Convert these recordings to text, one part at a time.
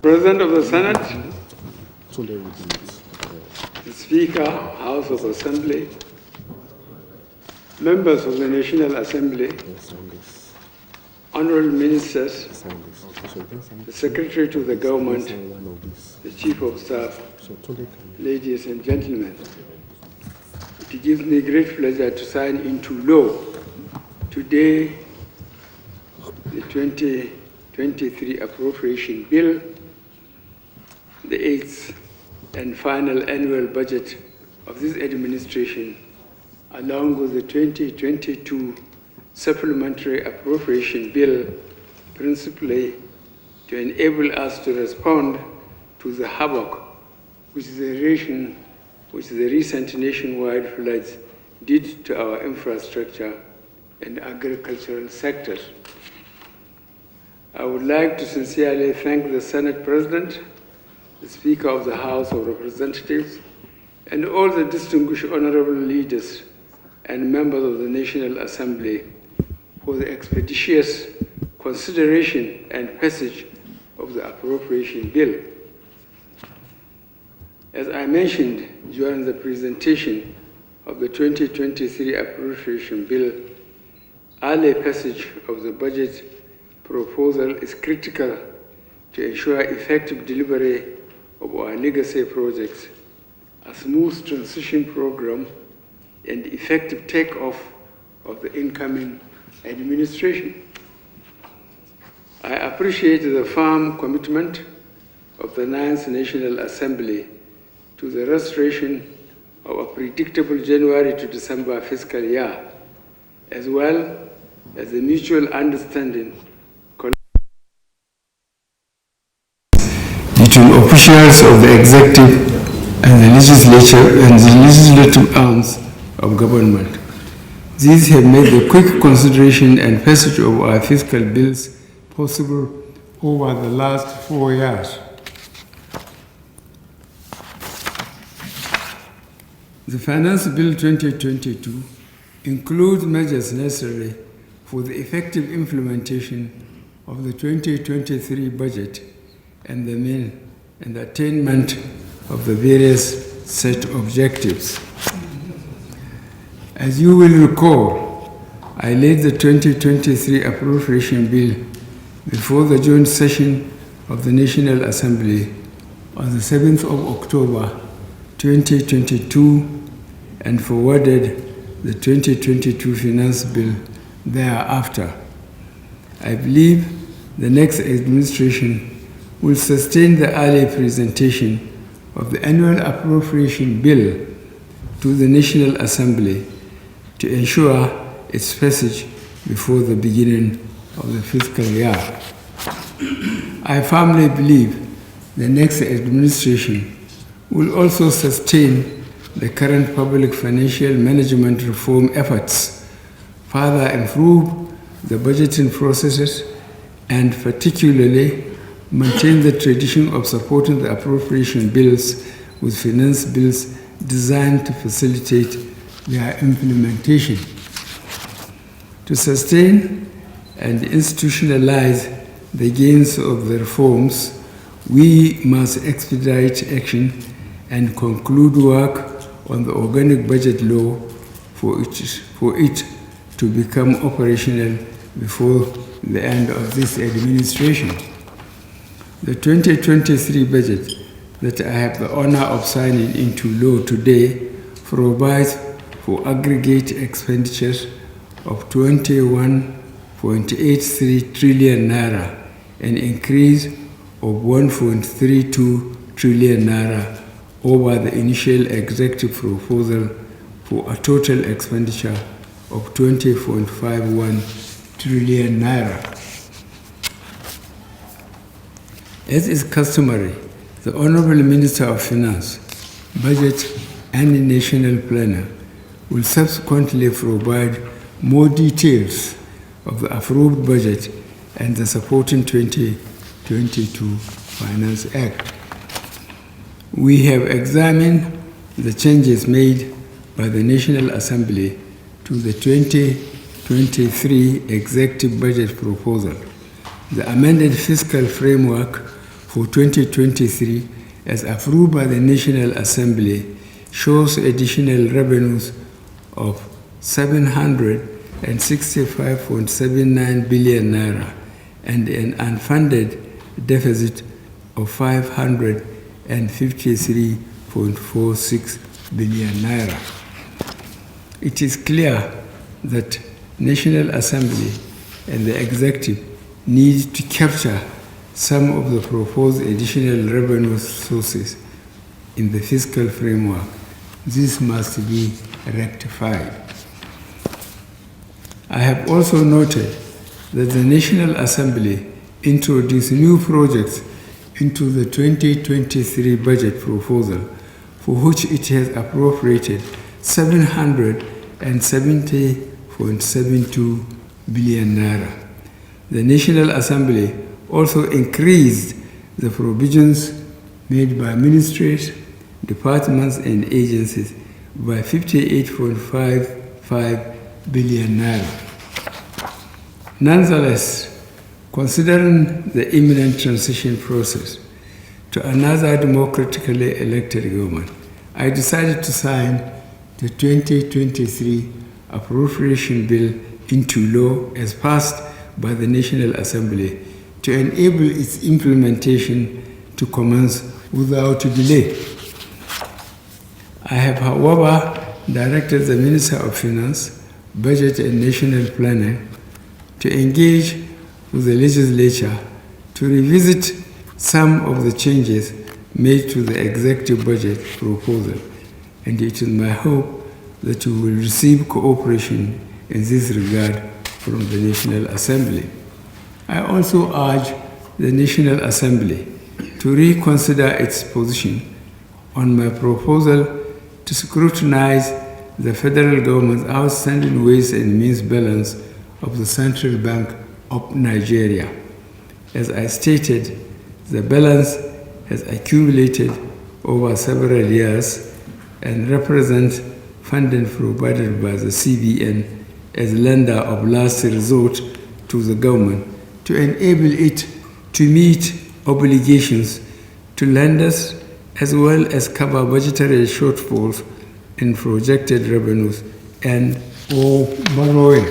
President of the Senate, the Speaker, House of Assembly, members of the National Assembly, honorable ministers, the Secretary to the Government, the Chief of Staff, ladies and gentlemen. It gives me great pleasure to sign into law today the 2023 Appropriation Bill, the eighth and final annual budget of this administration, along with the 2022 Supplementary Appropriation Bill, principally to enable us to respond to the havoc which the recent nationwide floods did to our infrastructure and agricultural sectors. I would like to sincerely thank the Senate President, the Speaker of the House of Representatives, and all the distinguished honorable leaders and members of the National Assembly for the expeditious consideration and passage of the appropriation bill. As I mentioned during the presentation of the 2023 appropriation bill, early passage of the budget proposal is critical to ensure effective delivery of our legacy projects, a smooth transition program, and effective takeoff of the incoming administration. I appreciate the firm commitment of the Ninth National Assembly to the restoration of a predictable January to December fiscal year, as well as the mutual understanding between officials of the executive and the legislature and the legislative arms of government. These have made the quick consideration and passage of our fiscal bills possible over the last 4 years. The Finance Bill 2022 includes measures necessary for the effective implementation of the 2023 budget and the attainment of the various set objectives. As you will recall, I laid the 2023 appropriation bill before the joint session of the National Assembly on the 7th of October 2022 and forwarded the 2022 finance bill thereafter. I believe the next administration will sustain the early presentation of the annual appropriation bill to the National Assembly to ensure its passage before the beginning of the fiscal year. I firmly believe the next administration will also sustain the current public financial management reform efforts, further improve the budgeting processes, and particularly maintain the tradition of supporting the appropriation bills with finance bills designed to facilitate their implementation. To sustain and institutionalize the gains of the reforms, we must expedite action and conclude work on the organic budget law for it to become operational before the end of this administration. The 2023 budget that I have the honor of signing into law today provides for aggregate expenditures of 21.83 trillion naira, an increase of 1.32 trillion naira over the initial executive proposal for a total expenditure of 20.51 trillion naira. As is customary, the Honorable Minister of Finance, Budget and National Planner will subsequently provide more details of the approved budget and the supporting 2022 Finance Act. We have examined the changes made by the National Assembly to the 2023 Executive Budget Proposal, the amended fiscal framework for 2023, as approved by the National Assembly, shows additional revenues of 765.79 billion naira and an unfunded deficit of 553.46 billion naira. It is clear that National Assembly and the Executive need to capture some of the proposed additional revenue sources in the fiscal framework. This must be rectified. I have also noted that the National Assembly introduced new projects into the 2023 budget proposal, for which it has appropriated 770.72 billion naira. The National Assembly also increased the provisions made by ministries, departments, and agencies by 58.55 billion naira. Nonetheless, considering the imminent transition process to another democratically elected government, I decided to sign the 2023 appropriation bill into law as passed by the National Assembly to enable its implementation to commence without delay. I have, however, directed the Minister of Finance, Budget and National Planning to engage with the legislature to revisit some of the changes made to the executive budget proposal, and it is my hope that you will receive cooperation in this regard from the National Assembly. I also urge the National Assembly to reconsider its position on my proposal to scrutinize the federal government's outstanding ways and means balance of the Central Bank of Nigeria. As I stated, the balance has accumulated over several years and represents funding provided by the CBN as lender of last resort to the government to enable it to meet obligations to lenders as well as cover budgetary shortfalls in projected revenues and or borrowing.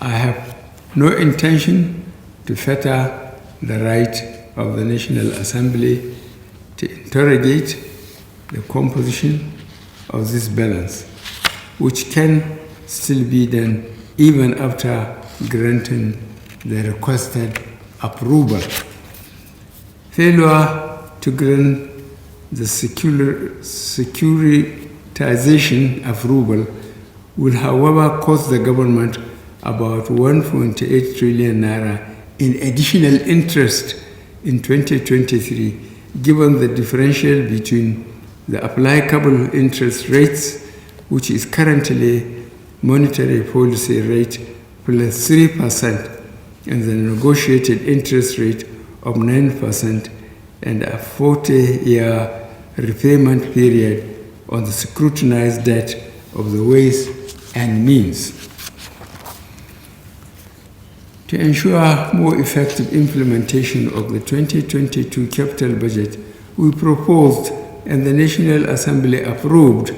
I have no intention to fetter the right of the National Assembly to interrogate the composition of this balance, which can still be done even after granting the requested approval. Failure to grant the securitization approval will, however, cost the government about 1.8 trillion naira in additional interest in 2023, given the differential between the applicable interest rates, which is currently monetary policy rate plus 3%, and the negotiated interest rate of 9%, and a 40-year repayment period on the scrutinized debt of the ways and means. To ensure more effective implementation of the 2022 capital budget, we proposed and the National Assembly approved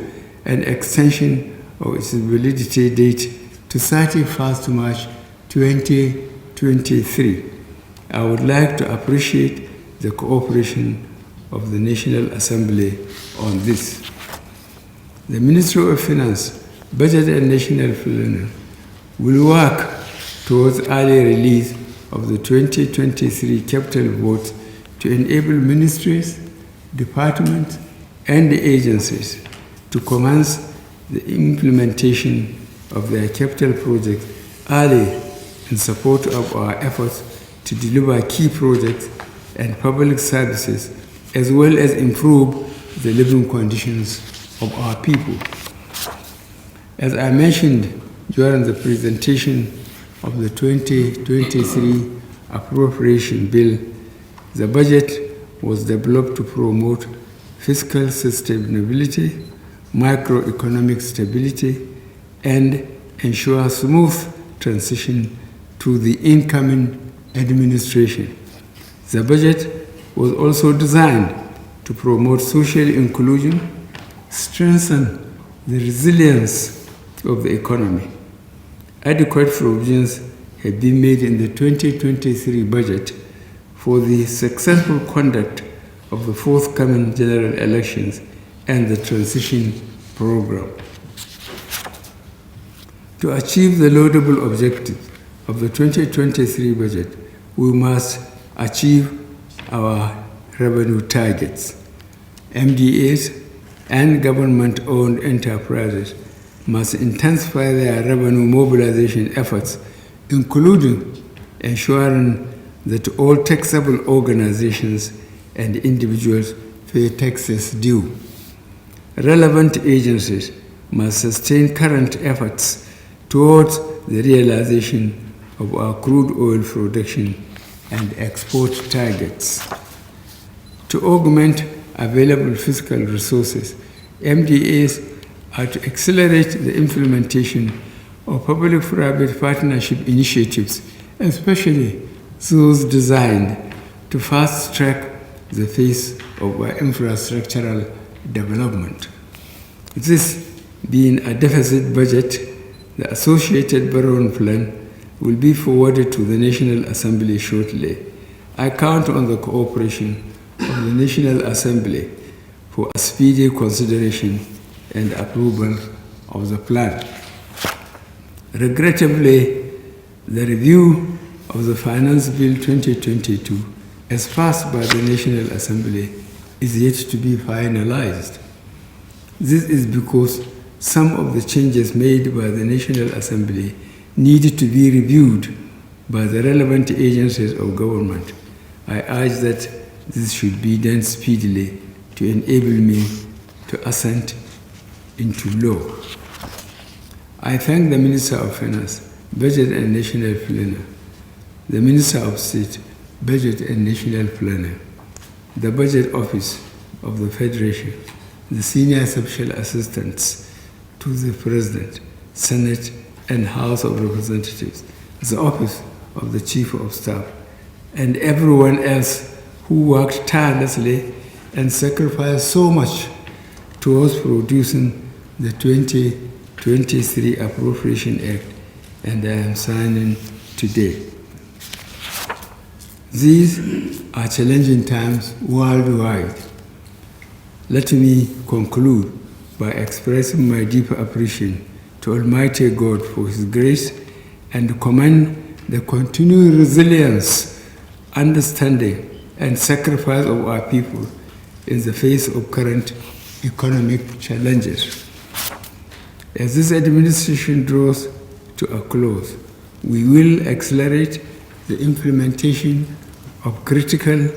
an extension of its validity date to 31st March 2023. I would like to appreciate the cooperation of the National Assembly on this. The Ministry of Finance, Budget and National Planning will work towards early release of the 2023 capital votes to enable ministries, departments, and agencies to commence the implementation of their capital projects early in support of our efforts to deliver key projects and public services, as well as improve the living conditions of our people. As I mentioned during the presentation of the 2023 appropriation bill, the budget was developed to promote fiscal sustainability, macroeconomic stability, and ensure smooth transition to the incoming administration. The budget was also designed to promote social inclusion, strengthen the resilience of the economy. Adequate provisions have been made in the 2023 budget for the successful conduct of the forthcoming general elections and the transition program. To achieve the laudable objectives of the 2023 budget, we must achieve our revenue targets. MDAs and government-owned enterprises must intensify their revenue mobilization efforts, including ensuring that all taxable organizations and individuals pay taxes due. Relevant agencies must sustain current efforts towards the realization of our crude oil production and export targets. To augment available fiscal resources, MDAs are to accelerate the implementation of public-private partnership initiatives, especially those designed to fast-track the pace of our infrastructural development. This being a deficit budget, the associated borrowing plan will be forwarded to the National Assembly shortly. I count on the cooperation of the National Assembly for a speedy consideration and approval of the plan. Regrettably, the review of the Finance Bill 2022 as passed by the National Assembly is yet to be finalized. This is because some of the changes made by the National Assembly needed to be reviewed by the relevant agencies of government. I urge that this should be done speedily to enable me to assent into law. I thank the Minister of Finance, Budget and National Planner, the Minister of State, Budget and National Planner, the Budget Office of the Federation, the Senior Special Assistants to the President, Senate, and House of Representatives, the Office of the Chief of Staff, and everyone else who worked tirelessly and sacrificed so much towards producing the 2023 Appropriation Act, and I am signing today. These are challenging times worldwide. Let me conclude by expressing my deep appreciation to Almighty God for His grace and commend the continued resilience, understanding, and sacrifice of our people in the face of current economic challenges. As this administration draws to a close, we will accelerate the implementation of critical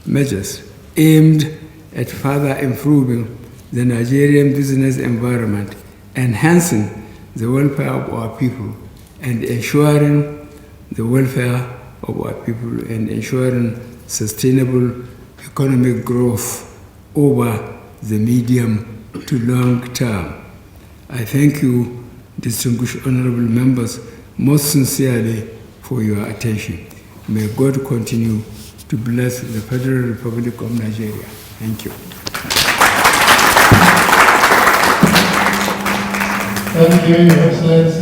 measures aimed at further improving the Nigerian business environment, enhancing the welfare of our people, and ensuring the welfare of our people, and ensuring sustainable economic growth over the medium to long term. I thank you, distinguished honorable members, most sincerely for your attention. May God continue to bless the Federal Republic of Nigeria. Thank you. Thank you, Your Excellency.